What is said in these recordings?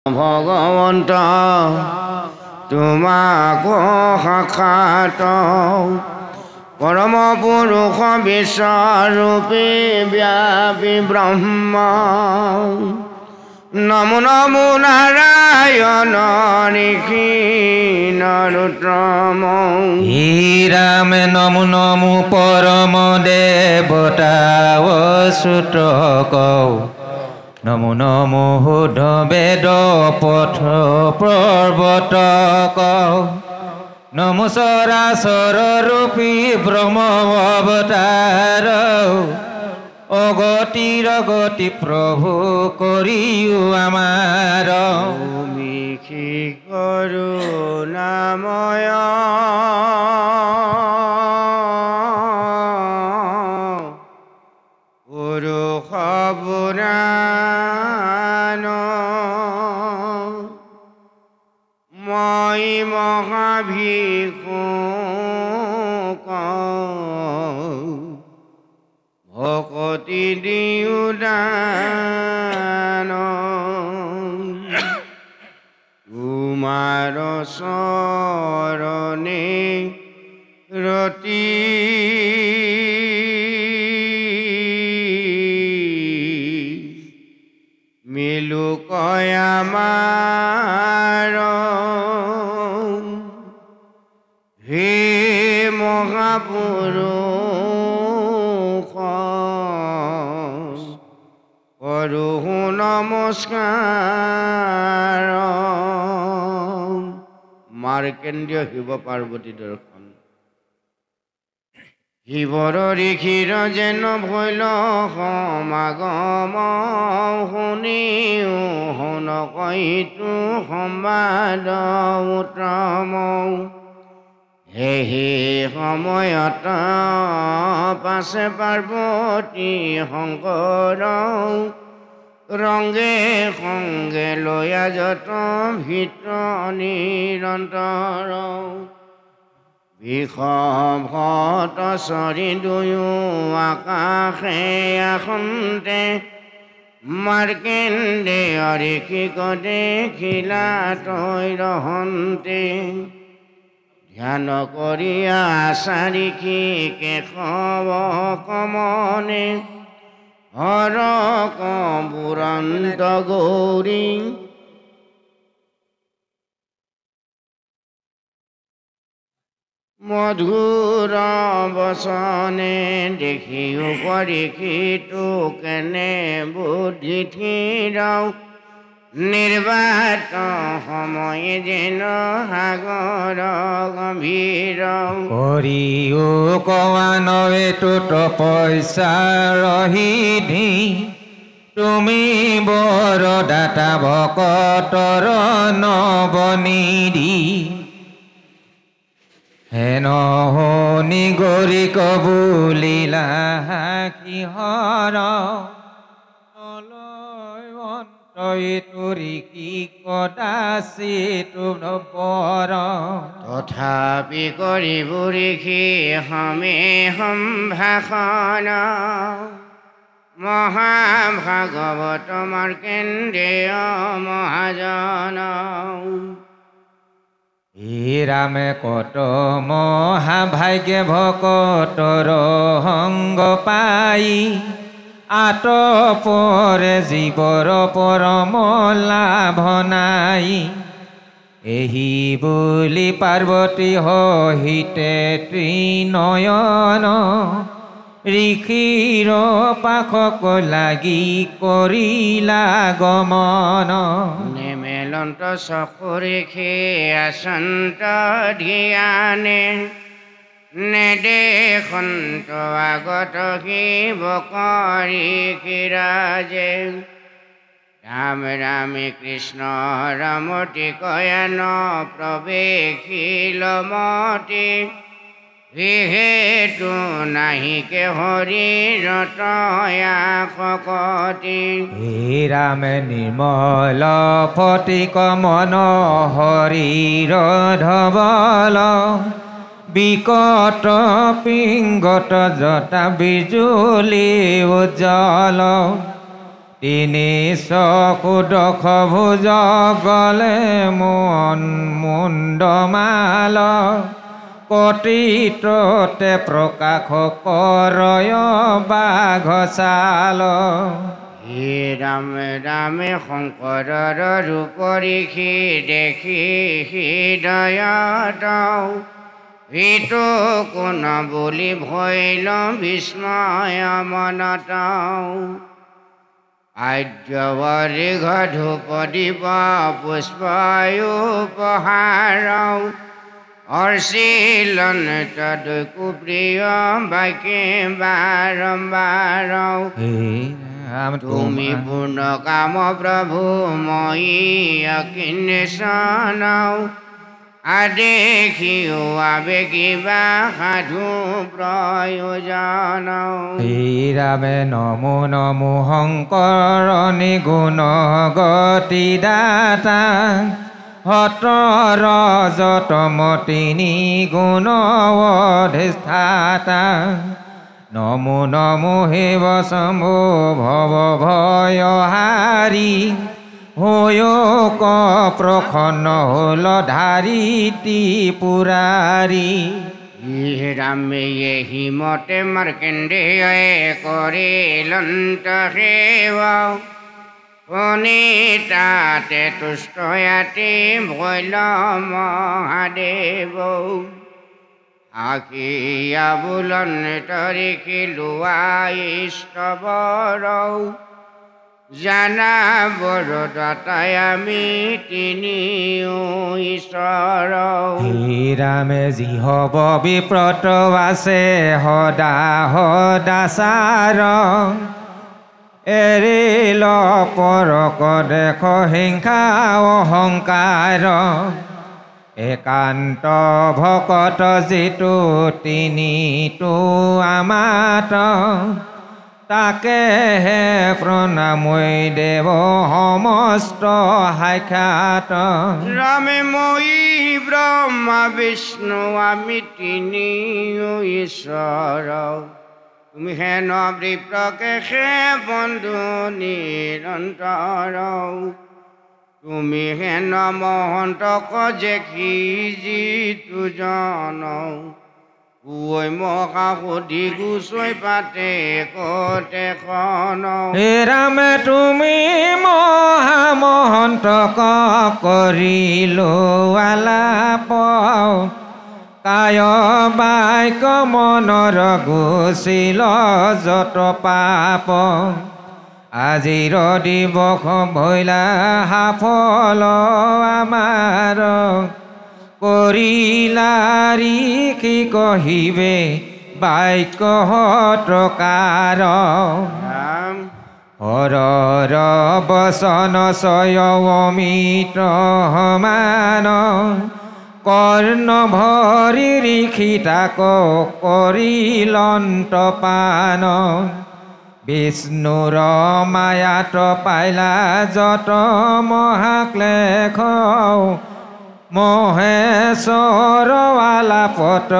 ভগৱন্ত তোমাক সাক্ষাৎ পৰম পুৰুষ বিশ্বৰূপী ব্যাপী ব্ৰহ্ম নমো নমো নাৰায়ণ ঋষি নৰোত্তম হে ৰাম নমো নমো পৰম দেৱতা অচ্যুত কৌ নমো নমো শুদ্ধ বেদ পথ প্ৰৱৰ্তক নমো চৰাচৰ ৰূপী ব্ৰহ্ম অৱতাৰ অগতিৰ গতি প্ৰভু কৰিও আমাৰ তুমি কৰুণাময় পুৰুষ পুৰাণ মই মহাভিষুক ভকতি দিও দান তোমাৰ চৰণে ৰতি মিলু কয় আমাৰ হে মহাপুৰুষ কৰো নমস্কাৰ মাৰ্কেন্দ্ৰীয় শিৱ পাৰ্বতী দৰ্শন শিৱৰ ঋষিৰ যেন ভৈল সমাগম শুনিও শুনকইতো সম্বাদ উত্তম সেই সময়ত পাছে পাৰ্বতী শংকৰ ৰংগে সংগে লয়া যত ভিত নিৰন্তৰ বিষভত চৰি দুয়ো আকাশে আসন্তে মাৰ্কেন্দ্ৰেয় ঋষিক দেখিলা তৈ ৰহন্তে ধ্যান কৰিয়া চাৰিষি কেশৱ কমনে হৰ কবুৰন্ত গৌৰী মধুৰ বচনে দেখিও পৰীক্ষিতো কেনে বুদ্ধি থিৰ নিৰ্বাত সময় যেন সাগৰ গম্ভীৰ কৰিও কোৱা নৱেতো তপস্যা ৰহিধি তুমি বৰদাতা ভকতৰ নৱনিধি হেন শুনি গৰি কবুলিলা কিহৰ তৰি কি কদাচিত নপৰ তথাপি কৰিব ঋষি সমে সম্ভাষণ মহাভাগৱত মাৰ্কেন্দ্ৰেয় মহাজন হে ৰামে কত মহাভাগ্যে ভকতৰ সংগ পাই আতপৰে জীৱৰ পৰম লাভ নাই এহি বুলি পাৰ্বতী সহিতে ত্ৰিনয়ন ঋষিৰ পাশক লাগি কৰিলা গমন নেমেলন্ত চকু ঋষি আচন্ত ধ্যানে নেদেখন্ত আগত শিৱ ঋষিৰাজে ৰাম ৰামে কৃষ্ণ ৰামতি কয়ান প্ৰৱেশিল মতি হেতু নাহিকে হৰিৰ তয়া শকতি হে ৰামে নিৰ্মল ফটিক মন হৰিৰ ধবল বিকট পিংগত জটা বিজুলি উজ্জ্বল তিনি চকু দশ ভুজ গলে মন মুণ্ডমাল কটিততে প্ৰকাশ কৰয় বাঘ চাল হে ৰাম ৰামে শংকৰৰ ৰূপ ৰিখি দেখি হৃদয়ত ভিতু কোন বুলি ভৈল বিস্ময় মনত আৰ্যবৰ্গ ধূপ দীপ পুষ্পয়োপহাৰ অৰ্চিলন তদকু প্ৰিয় বাক্যে বাৰম্বাৰ হে ৰাম তুমি পূৰ্ণ কাম প্ৰভু মই অকিন্নেশন আদেখিও আবেগিবা সাধু প্ৰয়োজন হে ৰামে নমো নমো শংকৰ নিগুণ গতি দাতা হতৰ যতম তিনি গুণ অধিষ্ঠাতা নমো নমো শিৱ শম্ভু ভৱ ভয় হাৰি হৈ ক প্ৰসন্ন হল ধাৰি ত্ৰিপুৰাৰী হে ৰামে এহি মতে মাৰ্কেণ্ডেয় কৰিলন্ত সেৱা পুনিতাতে তুষ্টয়াতি ভৈল মহাদেৱ আখিয়া বুলন তৰিখি লোৱা ইষ্টবৰ জানা বৰদাতাই আমি তিনিও ঈশ্বৰ হে ৰামে যিহব বিপ্ৰত আছে সদা সদাচাৰ এৰিল পৰক দেখ হিংসা অহংকাৰ একান্ত ভকত যিটো তিনিটো আমাত তাকেহে প্ৰণামৈ দেৱ সমস্ত সাক্ষাৎ ৰামে মই ব্ৰহ্মা বিষ্ণু আমি তিনিও ঈশ্বৰ তুমি হেন বিপ্ৰকে হে বন্ধু নিৰন্তৰ তুমি হেন মহন্তক জেখি যিটো জন ঐ মহা সুধি গুচৈ পাতে কতে খন হে ৰামে তুমি মহামহন্তক কৰিলো আলাপ কায় বাক্য মনৰ গুচিল যত পাপ আজিৰ দিৱস ভৈলা সাফল আমাৰ কৰিলাৰি কি কহিবে বাক্য টকাৰ হৰৰ বচন চয় অমিত সমান কৰ্ণ ভৰি ৰিখি তাক কৰিলন্ত পান বিষ্ণুৰ মায়াত পাইলা যত মহাক্লেশ মহেশ্বৰ আলাপত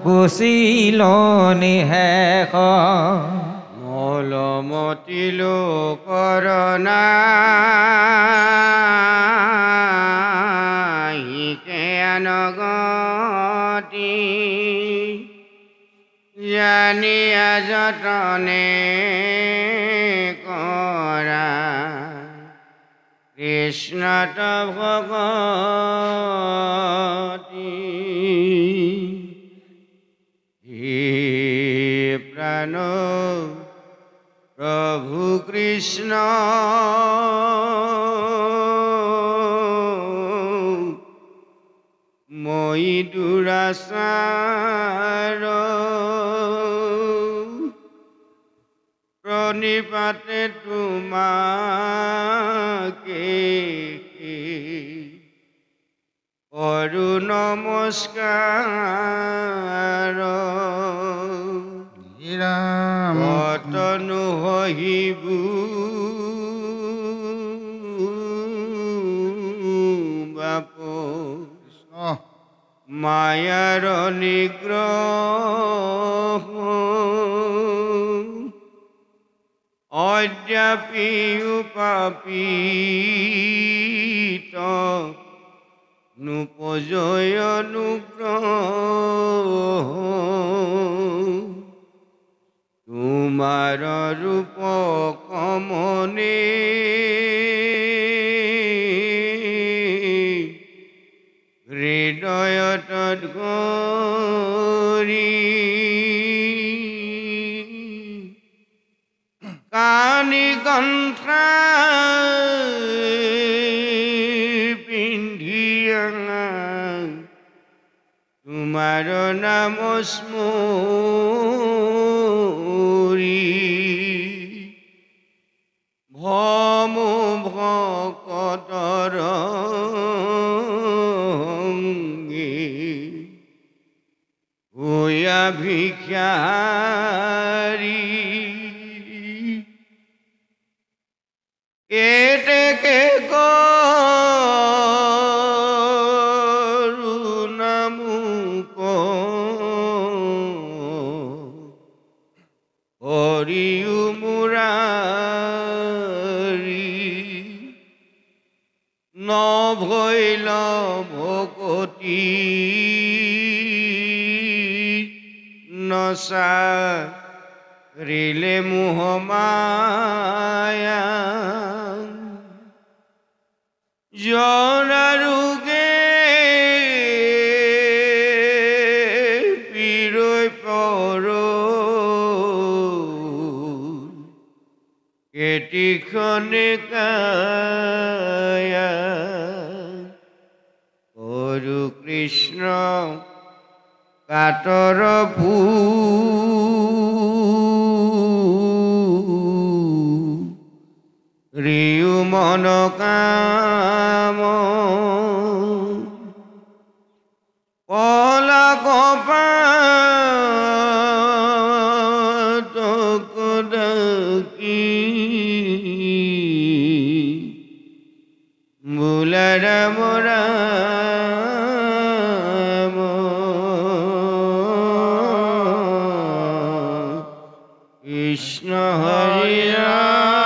গুচিল নিশেষ মলমতিলো কৰনা নগতি জানিয়া যতনে কৰা কৃষ্ণত ভগতি হে প্ৰাণ প্ৰভু কৃষ্ণ মই দুৰাচাৰ প্ৰণিপাতে তোমাকে কৰো নমস্কাৰ কতনো হহিবু বাপ মায়াৰ নিগ্ৰহ অদ্যাপি উপাপিত নুপজয় অনুগ্ৰহ তোমাৰ ৰূপ কমনে হৃদয়ত গৰি কানি কণ্ঠা পিন্ধিয়া তোমাৰ নাম স্মৰি ভমো ভকতৰ ভূয়া ভিক্ষাৰী এতেকে কৰুণামুক হৰিউ মুৰাৰি নভৈল ভকতি নসা ৰিলে মোহমায়া জনাৰুগে পিৰৈ পৰ কেটিখনে কায়া কৰু কৃষ্ণ কাতৰ ৰিয়ু মন কাম কলা কপাত ডাকি বোলা ৰাম ৰাম কৃষ্ণ হৰি ৰাম